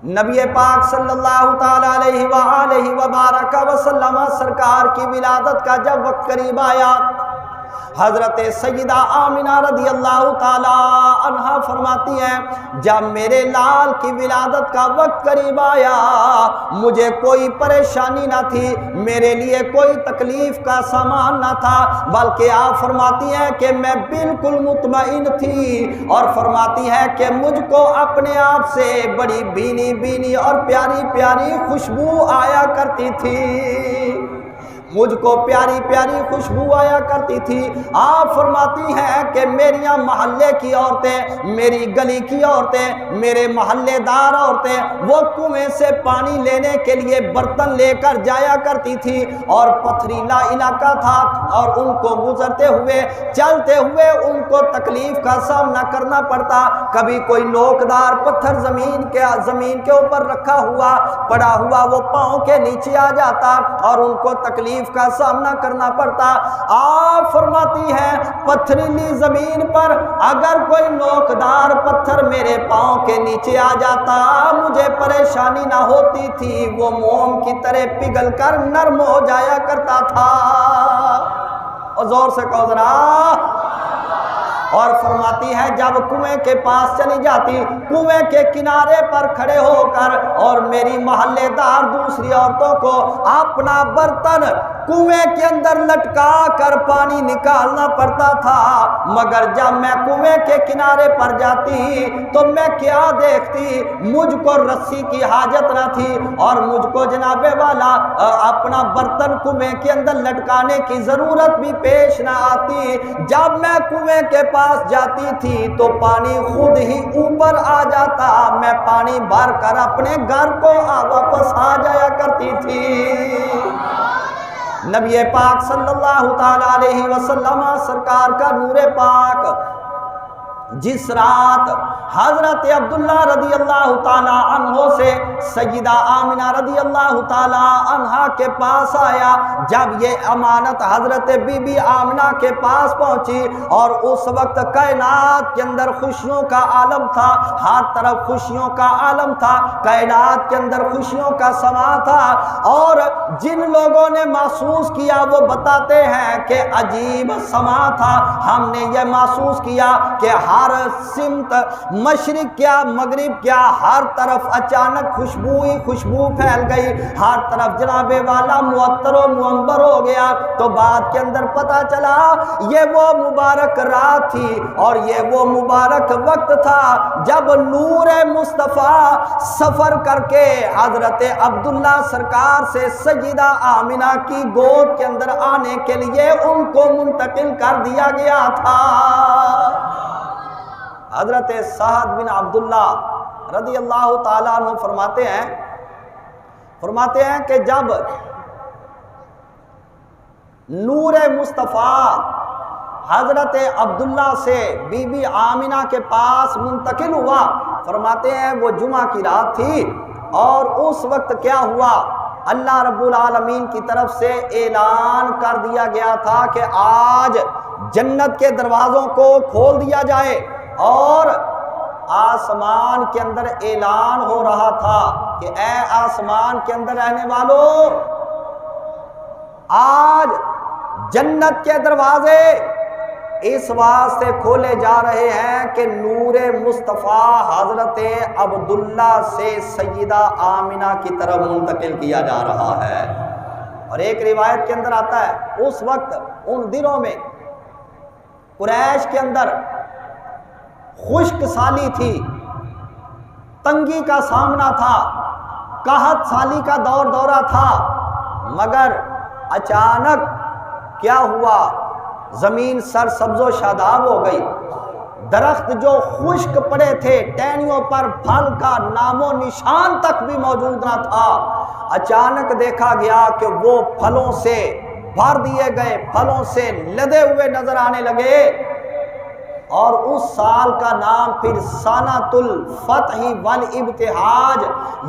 نبی پاک صلی اللہ تعالیٰ علیہ وآلہ وبارک وسلم سرکار کی ولادت کا جب وقت قریب آیا، حضرت سیدہ آمنہ رضی اللہ تعالیٰ عنہ فرماتی ہیں جب میرے لال کی ولادت کا وقت قریب آیا مجھے کوئی پریشانی نہ تھی، میرے لیے کوئی تکلیف کا سامان نہ تھا، بلکہ آپ فرماتی ہیں کہ میں بالکل مطمئن تھی، اور فرماتی ہے کہ مجھ کو اپنے آپ سے بڑی بھینی بھینی اور پیاری پیاری خوشبو آیا کرتی تھی، مجھ کو پیاری پیاری خوشبو آیا کرتی تھی۔ آپ فرماتی ہیں کہ میریاں محلے کی عورتیں، میری گلی کی عورتیں، میرے محلے دار عورتیں وہ کنویں سے پانی لینے کے لیے برتن لے کر جایا کرتی تھی، اور پتھریلا علاقہ تھا اور ان کو گزرتے ہوئے چلتے ہوئے ان کو تکلیف کا سامنا کرنا پڑتا، کبھی کوئی نوکدار پتھر زمین کے اوپر رکھا ہوا پڑا ہوا وہ پاؤں کے نیچے آ جاتا اور ان کو تکلیف کا سامنا کرنا پڑتا۔ آپ فرماتی ہے پتھریلی زمین پر اگر کوئی نوکدار پتھر میرے پاؤں کے نیچے آ جاتا مجھے پریشانی نہ ہوتی تھی، وہ موم کی طرح پگھل کر نرم ہو جایا کرتا تھا، اور زور سے کہو ذرا۔ اور فرماتی ہے جب کنویں کے پاس چلی جاتی، کنویں کے کنارے پر کھڑے ہو کر اور میری محلے دار دوسری عورتوں کو اپنا برتن کنویں کے اندر لٹکا کر پانی نکالنا پڑتا تھا، مگر جب میں کنویں کے کنارے پر جاتی تو میں کیا دیکھتی، مجھ کو رسی کی حاجت نہ تھی اور مجھ کو جناب والا اپنا برتن کنویں کے اندر لٹکانے کی ضرورت بھی پیش نہ آتی۔ جب میں کنویں کے پاس جاتی تھی تو پانی خود ہی اوپر آ جاتا، میں پانی بھر کر اپنے گھر کو واپس آ جایا کرتی تھی۔ نبی پاک صلی اللہ تعالیٰ علیہ وسلم سرکار کا نور پاک جس رات حضرت عبداللہ رضی اللہ تعالیٰ عنہ سے سیدہ آمنہ رضی اللہ تعالیٰ عنہ کے پاس آیا، جب یہ امانت حضرت بی بی آمنہ کے پاس پہنچی اور اس وقت کائنات کے اندر خوشیوں کا عالم تھا، ہر طرف خوشیوں کا عالم تھا، کائنات کے اندر خوشیوں کا سما تھا، اور جن لوگوں نے محسوس کیا وہ بتاتے ہیں کہ عجیب سما تھا، ہم نے یہ محسوس کیا کہ ہر سمت مشرق کیا مغرب کیا ہر طرف اچانک خوشبو ہی خوشبو پھیل گئی، ہر طرف جناب والا معطر و منبر ہو گیا۔ تو بات کے اندر پتہ چلا یہ وہ مبارک رات تھی اور یہ وہ مبارک وقت تھا جب نور مصطفیٰ سفر کر کے حضرت عبداللہ سرکار سے سیدہ آمنہ کی گود کے اندر آنے کے لیے ان کو منتقل کر دیا گیا تھا۔ حضرت سعد بن عبداللہ رضی اللہ تعالیٰ عنہ فرماتے ہیں کہ جب نور مصطفیٰ حضرت عبداللہ سے بی بی آمنہ کے پاس منتقل ہوا، فرماتے ہیں وہ جمعہ کی رات تھی اور اس وقت کیا ہوا، اللہ رب العالمین کی طرف سے اعلان کر دیا گیا تھا کہ آج جنت کے دروازوں کو کھول دیا جائے، اور آسمان کے اندر اعلان ہو رہا تھا کہ اے آسمان کے اندر رہنے والوں، آج جنت کے دروازے اس واسطے کھولے جا رہے ہیں کہ نور مصطفیٰ حضرت عبداللہ سے سیدہ آمنہ کی طرف منتقل کیا جا رہا ہے۔ اور ایک روایت کے اندر آتا ہے اس وقت ان دنوں میں قریش کے اندر خشک سالی تھی، تنگی کا سامنا تھا، قحط سالی کا دورہ تھا، مگر اچانک کیا ہوا، زمین سر سبز و شاداب ہو گئی، درخت جو خشک پڑے تھے ٹہنیوں پر پھل کا نام و نشان تک بھی موجود نہ تھا، اچانک دیکھا گیا کہ وہ پھلوں سے بھر دیے گئے، پھلوں سے لدے ہوئے نظر آنے لگے، اور اس سال کا نام پھر سنۃ الفتح والابتہاج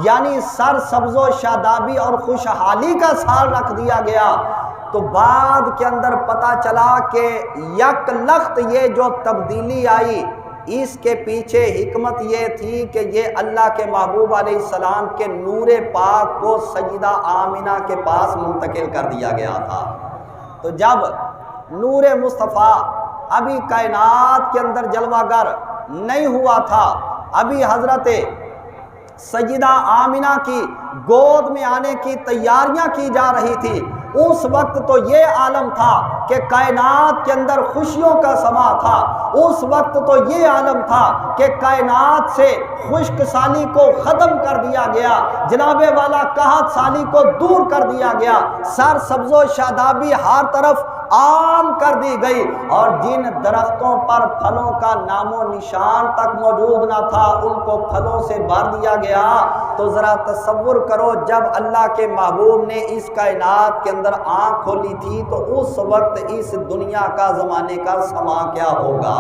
یعنی سر سبز و شادابی اور خوشحالی کا سال رکھ دیا گیا۔ تو بعد کے اندر پتہ چلا کہ یک لخت یہ جو تبدیلی آئی اس کے پیچھے حکمت یہ تھی کہ یہ اللہ کے محبوب علیہ السلام کے نور پاک کو سیدہ آمنہ کے پاس منتقل کر دیا گیا تھا۔ تو جب نور مصطفیٰ ابھی کائنات کے اندر جلوہ گر نہیں ہوا تھا، ابھی حضرت سیدہ آمنہ کی گود میں آنے کی تیاریاں کی جا رہی تھی، اس وقت تو یہ عالم تھا کہ کائنات کے اندر خوشیوں کا سما تھا، اس وقت تو یہ عالم تھا کہ کائنات سے خشک سالی کو ختم کر دیا گیا، جناب والا قحط سالی کو دور کر دیا گیا، سر سبز و شادابی ہر طرف عام کر دی گئی، اور جن درختوں پر پھلوں کا نام و نشان تک موجود نہ تھا ان کو پھلوں سے بھر دیا گیا۔ تو ذرا تصور کرو جب اللہ کے محبوب نے اس کائنات کے اندر آنکھ کھولی تھی تو اس وقت اس دنیا کا زمانے کا سما کیا ہوگا۔